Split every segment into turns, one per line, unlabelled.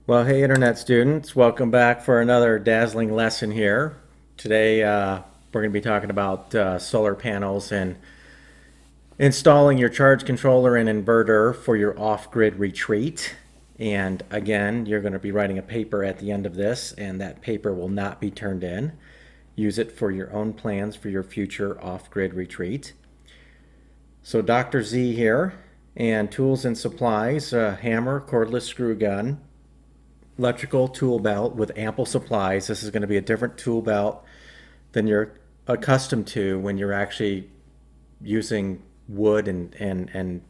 Well, hey, Internet students, welcome back for another dazzling lesson here. Today, we're going to be talking about solar panels and installing your charge controller and inverter for your off-grid retreat. And again, you're going to be writing a paper at the end of this, and that paper will not be turned in. Use it for your own plans for your future off-grid retreat. So Dr. Z here, and tools and supplies, hammer, cordless screw gun, electrical tool belt with ample supplies. This is going to be a different tool belt than you're accustomed to when you're actually using wood and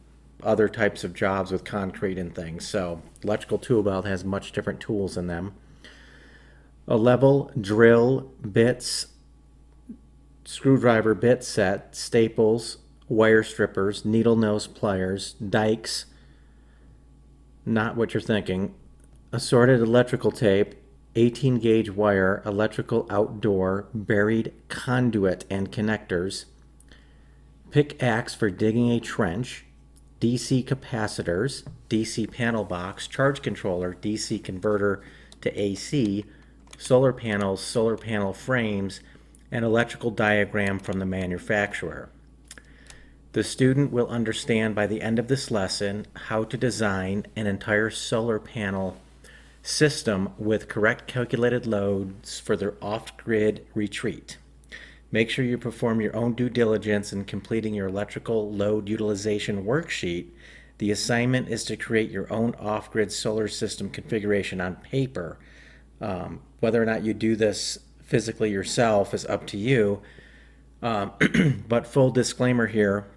other types of jobs with concrete and things. So electrical tool belt has much different tools in them. A level, drill, bits, screwdriver bit set, staples, wire strippers, needle nose pliers, dikes, not what you're thinking, assorted electrical tape, 18 gauge wire, electrical outdoor, buried conduit and connectors, pickaxe for digging a trench, DC capacitors, DC panel box, charge controller, DC converter to AC, solar panels, solar panel frames, and electrical diagram from the manufacturer. The student will understand by the end of this lesson how to design an entire solar panel system with correct calculated loads for their off-grid retreat. Make sure you perform your own due diligence in completing your electrical load utilization worksheet. The assignment is to create your own off-grid solar system configuration on paper. Whether or not you do this physically yourself is up to you. But full disclaimer here,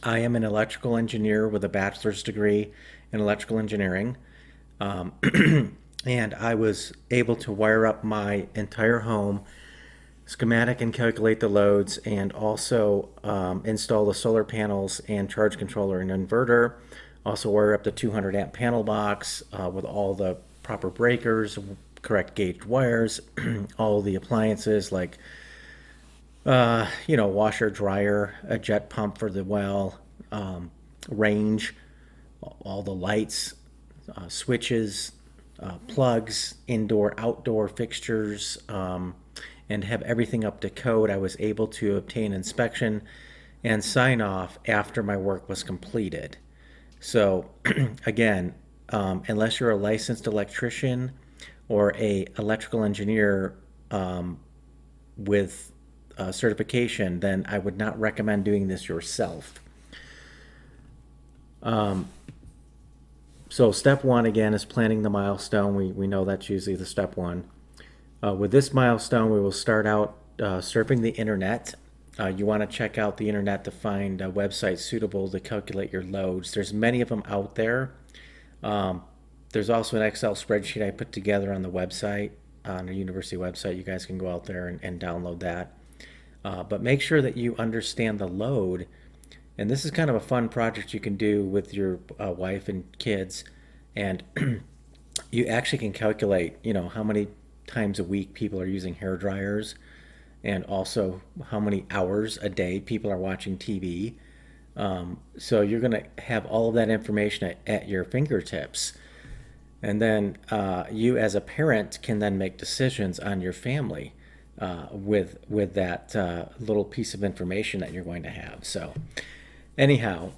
I am an electrical engineer with a bachelor's degree in electrical engineering. And I was able to wire up my entire home, schematic and calculate the loads, and also install the solar panels and charge controller and inverter. Also wire up the 200 amp panel box with all the proper breakers, correct gauged wires, all the appliances like washer, dryer, a jet pump for the well, range, all the lights, switches, plugs, indoor, outdoor fixtures, and have everything up to code. I was able to obtain inspection and sign off after my work was completed. So again, unless you're a licensed electrician or a electrical engineer with certification, then I would not recommend doing this yourself. So step one, again, is planning the milestone. We know that's usually the step one. With this milestone, we will start out surfing the internet. You want to check out the internet to find websites suitable to calculate your loads. There's many of them out there. There's also an Excel spreadsheet I put together on the website, on the university website. You guys can go out there and download that. But make sure that you understand the load. And this is kind of a fun project you can do with your wife and kids. And you actually can calculate, how many times a week people are using hair dryers, and also how many hours a day people are watching TV. So you're going to have all of that information at your fingertips. And then you as a parent can then make decisions on your family with that little piece of information that you're going to have. So anyhow,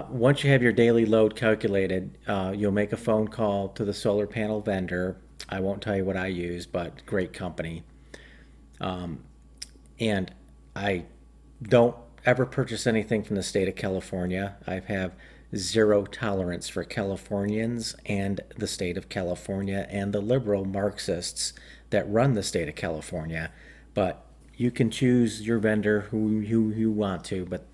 once you have your daily load calculated, you'll make a phone call to the solar panel vendor. I won't tell you what I use, but great company. And I don't ever purchase anything from the state of California. I have zero tolerance for Californians and the state of California and the liberal Marxists that run the state of California. But you can choose your vendor who you want to, but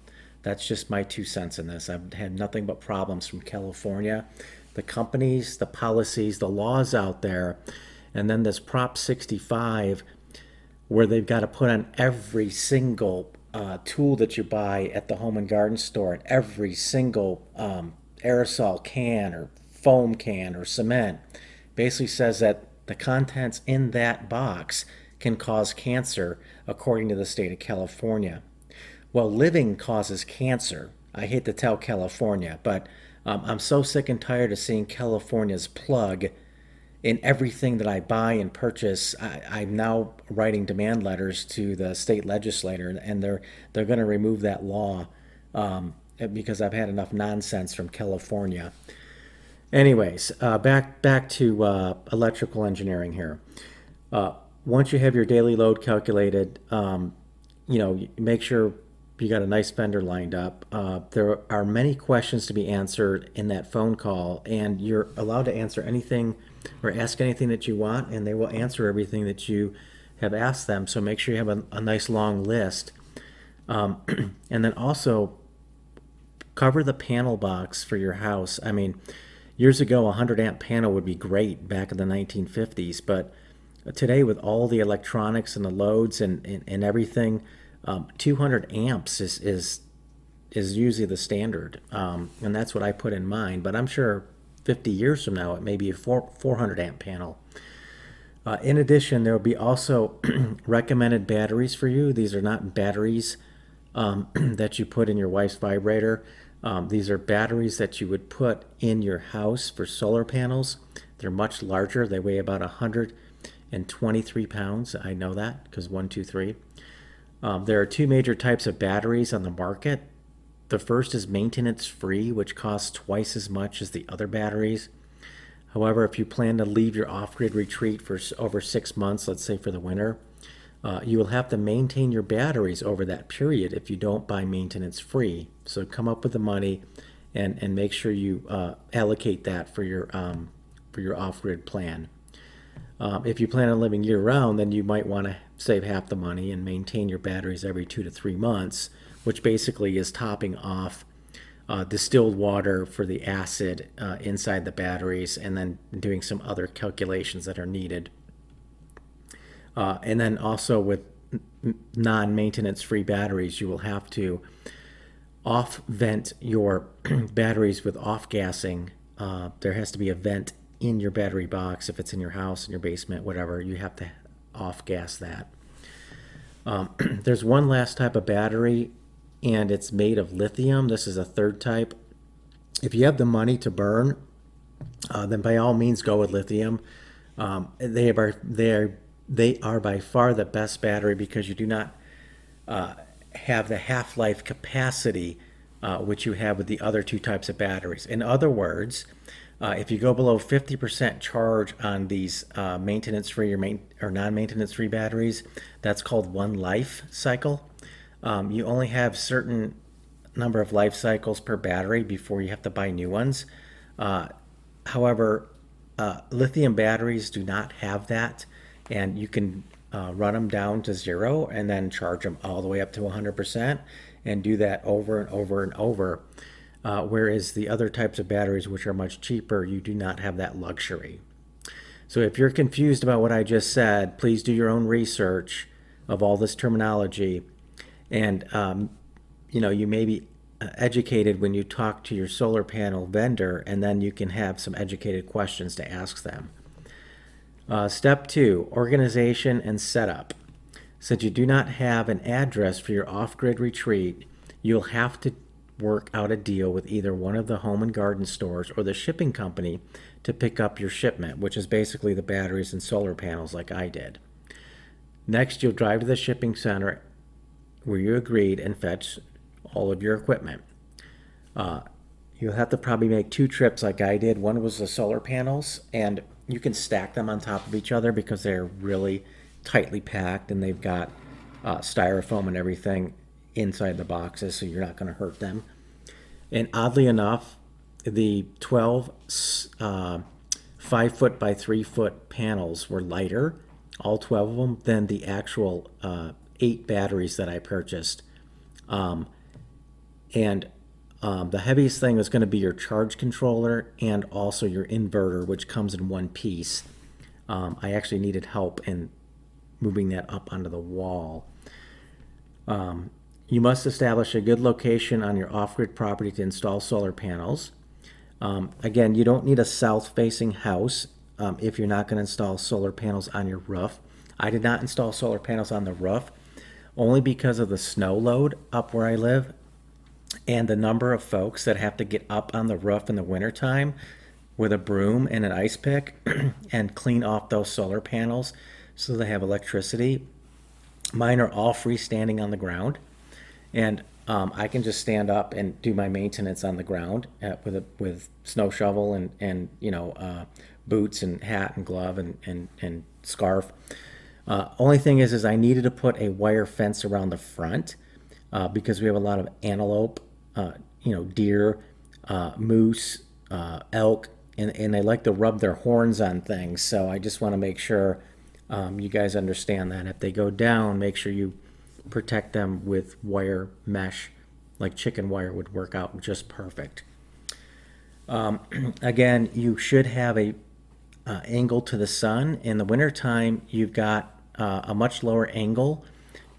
that's just my 2 cents in this. I've had nothing but problems from California. The companies, the policies, the laws out there, and then this Prop 65 where they've got to put on every single tool that you buy at the home and garden store, and every single aerosol can or foam can or cement, basically says that the contents in that box can cause cancer according to the state of California. Well, living causes cancer. I hate to tell California, but I'm so sick and tired of seeing California's plug in everything that I buy and purchase, I'm now writing demand letters to the state legislator, and they're going to remove that law because I've had enough nonsense from California. Anyways, back to electrical engineering here. Once you have your daily load calculated, make sure you got a nice vendor lined up. There are many questions to be answered in that phone call, and you're allowed to answer anything or ask anything that you want, and they will answer everything that you have asked them. So make sure you have a nice long list. And then also cover the panel box for your house. I mean, years ago, a 100 amp panel would be great back in the 1950s, but today with all the electronics and the loads and everything, 200 amps is usually the standard, and that's what I put in mind. But I'm sure 50 years from now, it may be a 400 amp panel. In addition, there will be also recommended batteries for you. These are not batteries that you put in your wife's vibrator. These are batteries that you would put in your house for solar panels. They're much larger. They weigh about 123 pounds. I know that because 123. There are two major types of batteries on the market. The first is maintenance free, which costs twice as much as the other batteries. However, if you plan to leave your off-grid retreat for over 6 months, let's say for the winter, you will have to maintain your batteries over that period if you don't buy maintenance free. So come up with the money and make sure you allocate that for your off-grid plan. If you plan on living year-round, then you might want to save half the money and maintain your batteries every 2 to 3 months, which basically is topping off distilled water for the acid inside the batteries and then doing some other calculations that are needed. And then also with non-maintenance free batteries, you will have to off-vent your batteries with off-gassing. There has to be a vent in your battery box. If it's in your house, in your basement, whatever, you have to off-gas that. There's one last type of battery, and it's made of lithium. This is a third type. If you have the money to burn, then by all means go with lithium. They are by far the best battery because you do not have the half-life capacity which you have with the other two types of batteries. In other words, if you go below 50% charge on these maintenance-free or non-maintenance-free batteries, that's called one life cycle. You only have certain number of life cycles per battery before you have to buy new ones. However, lithium batteries do not have that, and you can run them down to 0 and then charge them all the way up to 100% and do that over and over and over. Whereas the other types of batteries, which are much cheaper, you do not have that luxury. So if you're confused about what I just said, please do your own research of all this terminology. And, you may be educated when you talk to your solar panel vendor, and then you can have some educated questions to ask them. Step 2, organization and setup. Since you do not have an address for your off-grid retreat, you'll have to work out a deal with either one of the home and garden stores or the shipping company to pick up your shipment, which is basically the batteries and solar panels like I did. Next, you'll drive to the shipping center where you agreed and fetch all of your equipment. You'll have to probably make 2 trips like I did. One was the solar panels, and you can stack them on top of each other because they're really tightly packed and they've got styrofoam and everything inside the boxes, so you're not going to hurt them. And oddly enough, the 12 5-foot by 3-foot panels were lighter, all 12 of them, than the actual 8 batteries that I purchased. The heaviest thing was going to be your charge controller and also your inverter, which comes in one piece. I actually needed help in moving that up onto the wall. You must establish a good location on your off-grid property to install solar panels. Again, you don't need a south-facing house if you're not going to install solar panels on your roof. I did not install solar panels on the roof only because of the snow load up where I live and the number of folks that have to get up on the roof in the wintertime. with a broom and an ice pick and clean off those solar panels so they have electricity. Mine are all freestanding on the ground, and I can just stand up and do my maintenance on the ground with snow shovel and boots and hat and glove and scarf. Only thing is I needed to put a wire fence around the front because we have a lot of antelope, deer, moose, elk, and they like to rub their horns on things. So I just want to make sure you guys understand that if they go down, make sure you protect them with wire mesh, like chicken wire would work out just perfect. Again, you should have a angle to the sun. In the wintertime, you've got a much lower angle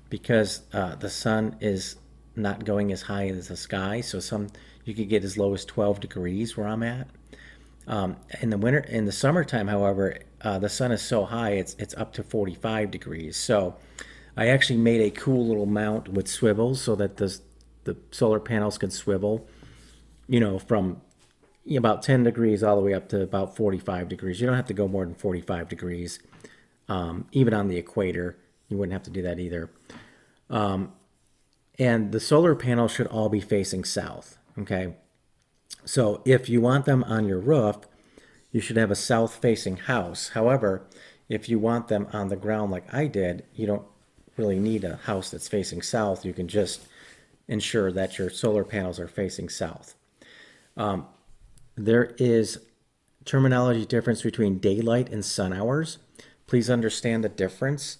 because the sun is not going as high as the sky. So you could get as low as 12 degrees where I'm at. In the summertime, however, the sun is so high it's up to 45 degrees. So I actually made a cool little mount with swivels so that the solar panels could swivel, from about 10 degrees all the way up to about 45 degrees. You don't have to go more than 45 degrees. Even on the equator, you wouldn't have to do that either. And the solar panels should all be facing south, okay? So if you want them on your roof, you should have a south-facing house. However, if you want them on the ground like I did, you don't really need a house that's facing south. You can just ensure that your solar panels are facing south. There is terminology difference between daylight and sun hours. Please understand the difference.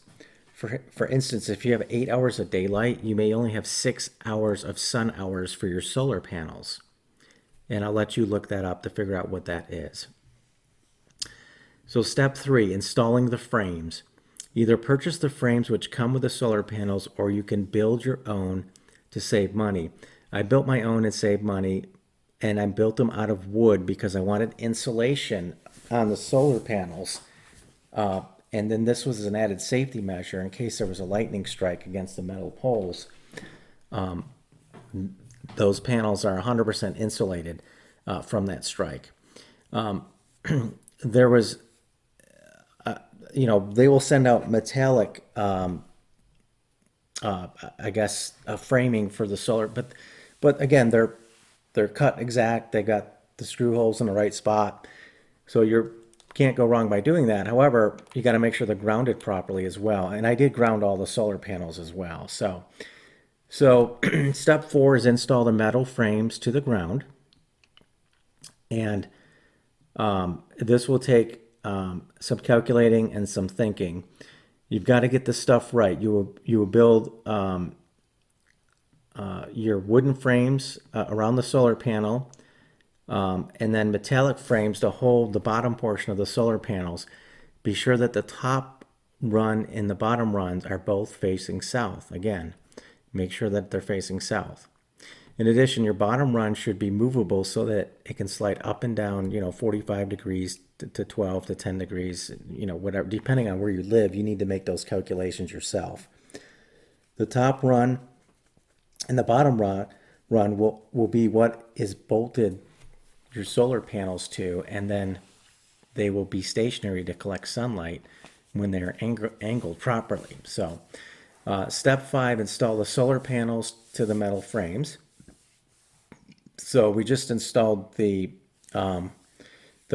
For instance, if you have 8 hours of daylight, you may only have 6 hours of sun hours for your solar panels. And I'll let you look that up to figure out what that is. So step 3, installing the frames. Either purchase the frames which come with the solar panels, or you can build your own to save money. I built my own and saved money, and I built them out of wood because I wanted insulation on the solar panels. And then this was an added safety measure in case there was a lightning strike against the metal poles. Those panels are 100% insulated from that strike. There was, they will send out metallic, framing for the solar, but again, they're cut exact. They got the screw holes in the right spot, so you can't go wrong by doing that. However, you got to make sure they're grounded properly as well. And I did ground all the solar panels as well. So step 4 is install the metal frames to the ground. And this will take some calculating and some thinking. You've got to get the stuff right. You will build your wooden frames around the solar panel, and then metallic frames to hold the bottom portion of the solar panels. Be sure that the top run and the bottom runs are both facing south. Again, make sure that they're facing south. In addition, your bottom run should be movable so that it can slide up and down, 45 degrees to 12 to 10 degrees, whatever. Depending on where you live, you need to make those calculations yourself. The top run and the bottom run will be what is bolted your solar panels to, and then they will be stationary to collect sunlight when they're angled properly. So step 5, install the solar panels to the metal frames. So we just installed the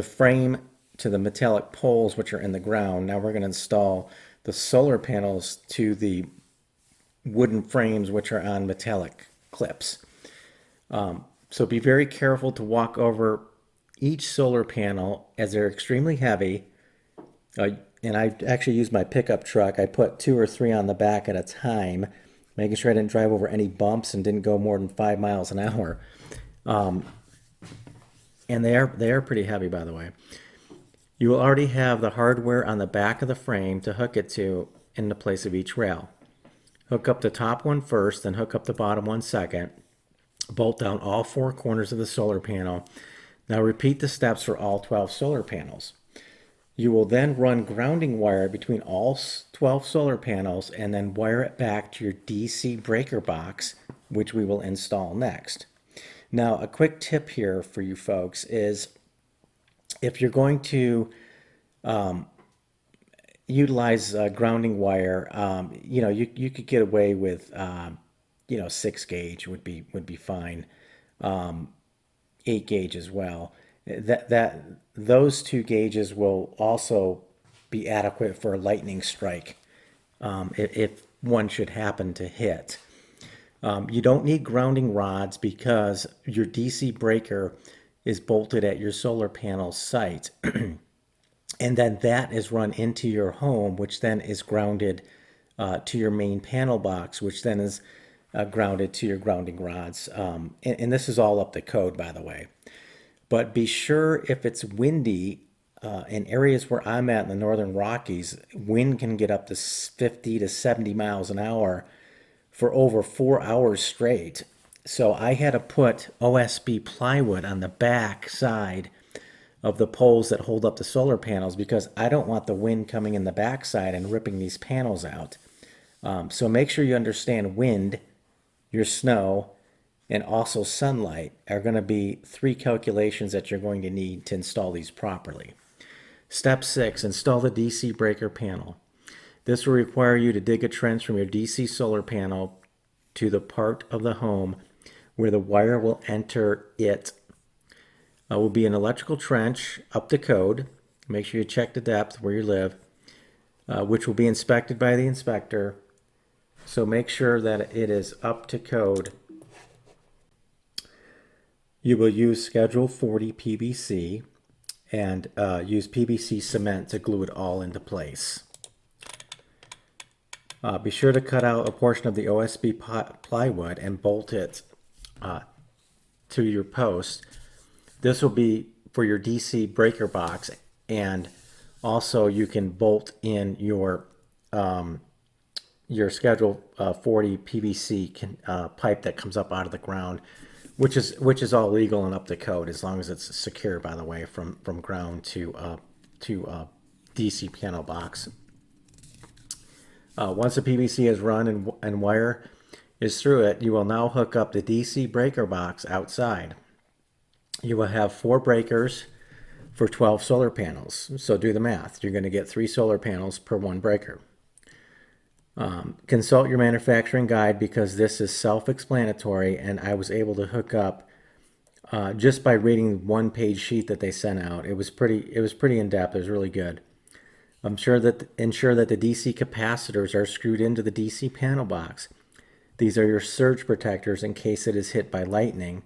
frame to the metallic poles, which are in the ground. Now we're going to install the solar panels to the wooden frames, which are on metallic clips. So be very careful to walk over each solar panel as they're extremely heavy. And I actually used my pickup truck. I put 2 or 3 on the back at a time, making sure I didn't drive over any bumps and didn't go more than 5 miles an hour. And they are pretty heavy, by the way. You will already have the hardware on the back of the frame to hook it to in the place of each rail. Hook up the top one first, then hook up the bottom one second. Bolt down all 4 corners of the solar panel. Now repeat the steps for all 12 solar panels. You will then run grounding wire between all 12 solar panels and then wire it back to your DC breaker box, which we will install next. Now, a quick tip here for you folks is If you're going to utilize grounding wire, you could get away with 6 gauge would be fine. 8 gauge as well. That those 2 gauges will also be adequate for a lightning strike if one should happen to hit. You don't need grounding rods because your DC breaker is bolted at your solar panel site. And then that is run into your home, which then is grounded to your main panel box, which then is grounded to your grounding rods. And this is all up to code, by the way. But be sure if it's windy, in areas where I'm at in the Northern Rockies, wind can get up to 50 to 70 miles an hour for over 4 hours straight. So I had to put OSB plywood on the back side of the poles that hold up the solar panels because I don't want the wind coming in the backside and ripping these panels out. So make sure you understand wind, your snow, and also sunlight are going to be 3 calculations that you're going to need to install these properly. Step 6, install the DC breaker panel. This will require you to dig a trench from your DC solar panel to the part of the home where the wire will enter it. Will be an electrical trench up to code. Make sure you check the depth where you live, which will be inspected by the inspector. So make sure that it is up to code. You will use Schedule 40 PVC and use PVC cement to glue it all into place. Be sure to cut out a portion of the OSB plywood and bolt it to your post. This will be for your DC breaker box, and also you can bolt in your Schedule 40 PVC pipe that comes up out of the ground, which is all legal and up to code as long as it's secure, by the way, from ground to DC panel box. Once the PVC is run and wire is through it, you will now hook up the DC breaker box outside. You will have 4 breakers for 12 solar panels. So do the math. You're going to get 3 solar panels per 1 breaker. Consult your manufacturing guide because this is self-explanatory, and I was able to hook up just by reading 1-page sheet that they sent out. It was pretty in-depth. It was really good. Ensure that the DC capacitors are screwed into the DC panel box. These are your surge protectors in case it is hit by lightning.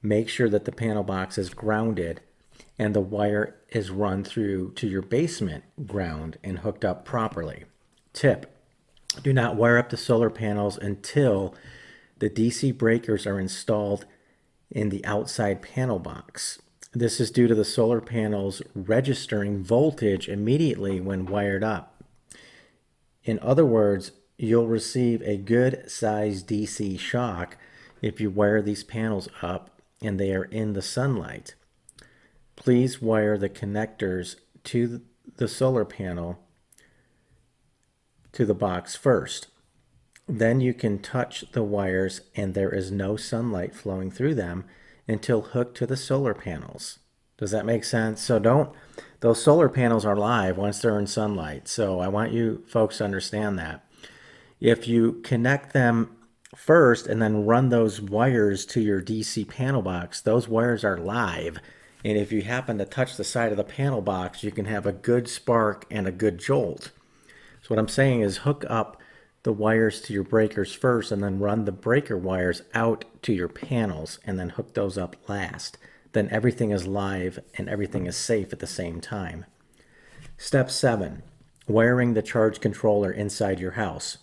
Make sure that the panel box is grounded and the wire is run through to your basement ground and hooked up properly. Tip: do not wire up the solar panels until the DC breakers are installed in the outside panel box. This is due to the solar panels registering voltage immediately when wired up. In other words, you'll receive a good sized DC shock if you wire these panels up and they are in the sunlight. Please wire the connectors to the solar panel to the box first. Then you can touch the wires and there is no sunlight flowing through them until hooked to the solar panels. Does that make sense? So those solar panels are live once they're in sunlight. So I want you folks to understand that. If you connect them first and then run those wires to your DC panel box, those wires are live. And if you happen to touch the side of the panel box, you can have a good spark and a good jolt. So what I'm saying is hook up the wires to your breakers first and then run the breaker wires out to your panels and then hook those up last. Then everything is live and everything is safe at the same time. Step 7, wiring the charge controller inside your house.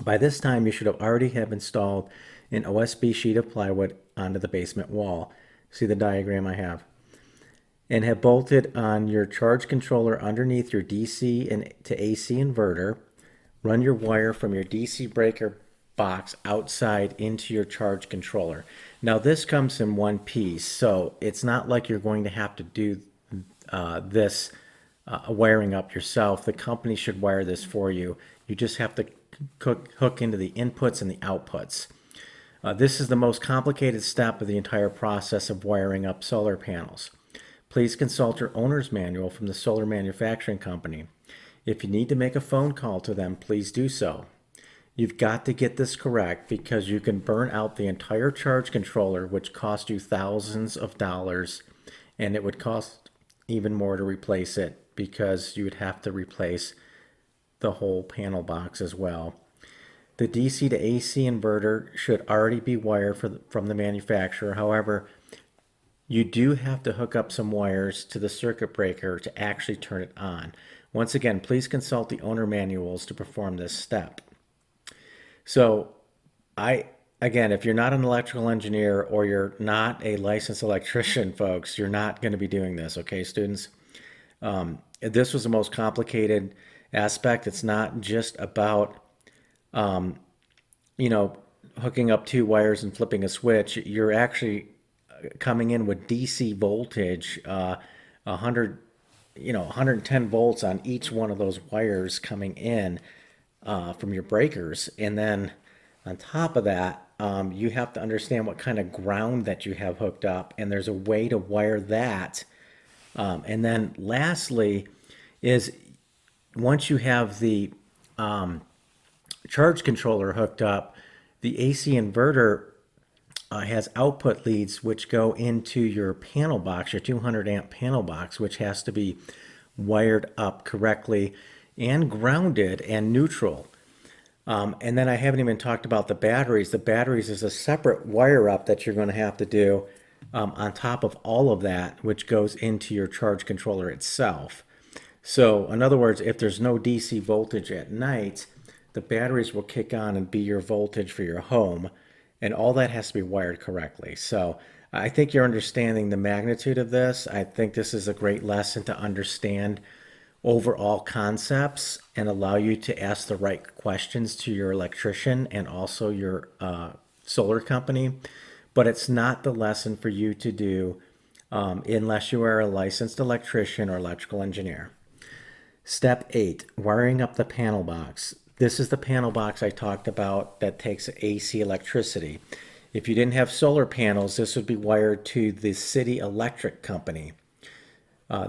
By this time, you should have already have installed an OSB sheet of plywood onto the basement wall. See the diagram I have. And have bolted on your charge controller underneath your DC and to AC inverter. Run your wire from your DC breaker box outside into your charge controller. Now this comes in one piece, so it's not like you're going to have to do this wiring up yourself. The company should wire this for you. You just have to hook into the inputs and the outputs. This is the most complicated step of the entire process of wiring up solar panels. please consult your owner's manual from the solar manufacturing company. If you need to make a phone call to them, please do so. You've got to get this correct because you can burn out the entire charge controller, which cost you thousands of dollars, and it would cost even more to replace it because you would have to replace the whole panel box as well. The DC to AC inverter should already be wired from the manufacturer. However, you do have to hook up some wires to the circuit breaker to actually turn it on. Once again, please consult the owner manuals to perform this step. So again, if you're not an electrical engineer or you're not a licensed electrician, folks, you're not going to be doing this, okay, students? This was the most complicated aspect. It's not just about, hooking up two wires and flipping a switch. You're actually coming in with DC voltage, 110 volts on each one of those wires coming in from your breakers. And then on top of that, you have to understand what kind of ground that you have hooked up, and there's a way to wire that. And then lastly is once you have the charge controller hooked up, the AC inverter has output leads which go into your panel box, your 200 amp panel box, which has to be wired up correctly and grounded and neutral. And then I haven't even talked about the batteries. The batteries is a separate wire up that you're going to have to do on top of all of that, which goes into your charge controller itself. So in other words, if there's no DC voltage at night, the batteries will kick on and be your voltage for your home, and all that has to be wired correctly. So I think you're understanding the magnitude of this. I think this is a great lesson to understand overall concepts and allow you to ask the right questions to your electrician and also your solar company. But it's not the lesson for you to do unless you are a licensed electrician or electrical engineer. Step 8, wiring up the panel box. This is the panel box I talked about that takes AC electricity. If you didn't have solar panels, this would be wired to the city electric company.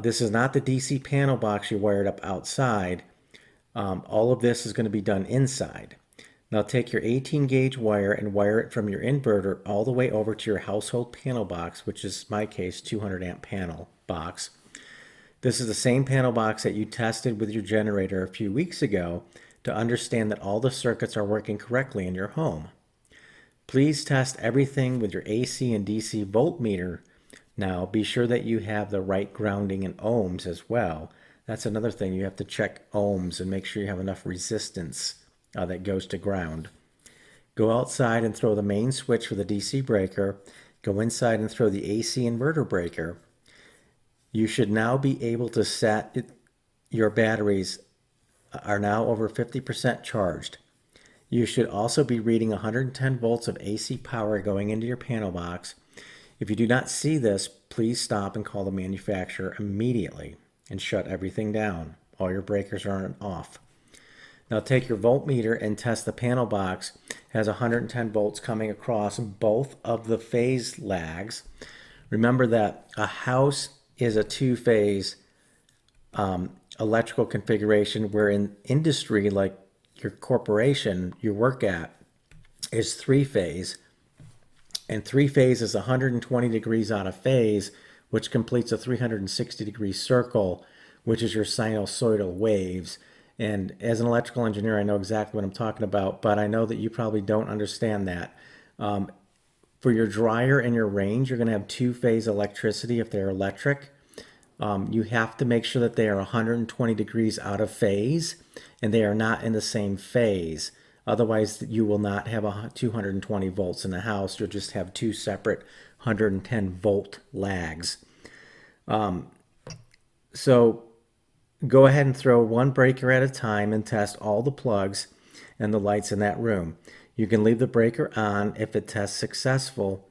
This is not the DC panel box you wired up outside. All of this is going to be done inside. Now take your 18 gauge wire and wire it from your inverter all the way over to your household panel box, which is my case, 200 amp panel box. This is the same panel box that you tested with your generator a few weeks ago to understand that all the circuits are working correctly in your home. Please test everything with your AC and DC voltmeter. Now be sure that you have the right grounding in ohms as well. That's another thing, you have to check ohms and make sure you have enough resistance that goes to ground. Go outside and throw the main switch for the DC breaker. Go inside and throw the AC inverter breaker. You should now be able to set your batteries are now over 50% charged. You should also be reading 110 volts of AC power going into your panel box. If you do not see this, please stop and call the manufacturer immediately and shut everything down. All your breakers are off. Now take your voltmeter and test the panel box. It has 110 volts coming across both of the phase lags. Remember that a house is a two-phase electrical configuration, where in industry, like your corporation you work at, is three-phase. And three-phase is 120 degrees out of phase, which completes a 360-degree circle, which is your sinusoidal waves. And as an electrical engineer, I know exactly what I'm talking about, but I know that you probably don't understand that. For your dryer and your range, you're going to have two-phase electricity if they're electric. You have to make sure that they are 120 degrees out of phase and they are not in the same phase. Otherwise, you will not have 220 volts in the house. You'll just have two separate 110 volt lags. So go ahead and throw one breaker at a time and test all the plugs and the lights in that room. You can leave the breaker on if it tests successful.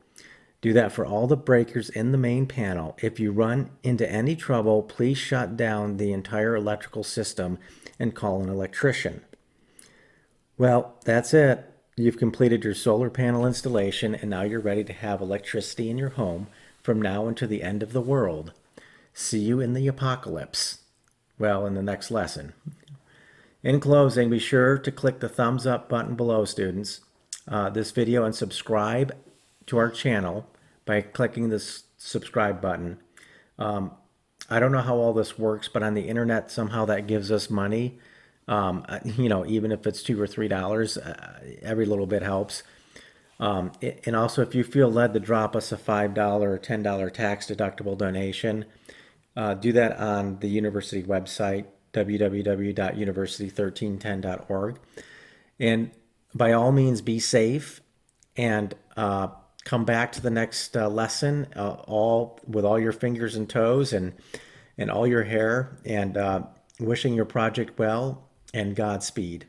Do that for all the breakers in the main panel. If you run into any trouble, please shut down the entire electrical system and call an electrician. Well, that's it. You've completed your solar panel installation, and now you're ready to have electricity in your home from now until the end of the world. See you in the apocalypse. Well, in the next lesson. In closing, be sure to click the thumbs up button below, students, this video, and subscribe to our channel by clicking this subscribe button. I don't know how all this works, but on the internet, somehow that gives us money. Even if it's $2 or $3, every little bit helps. And also, if you feel led to drop us a $5 or $10 tax deductible donation, do that on the university website, www.university1310.org. And by all means, be safe and come back to the next lesson all with all your fingers and toes and all your hair, and wishing your project well, and Godspeed.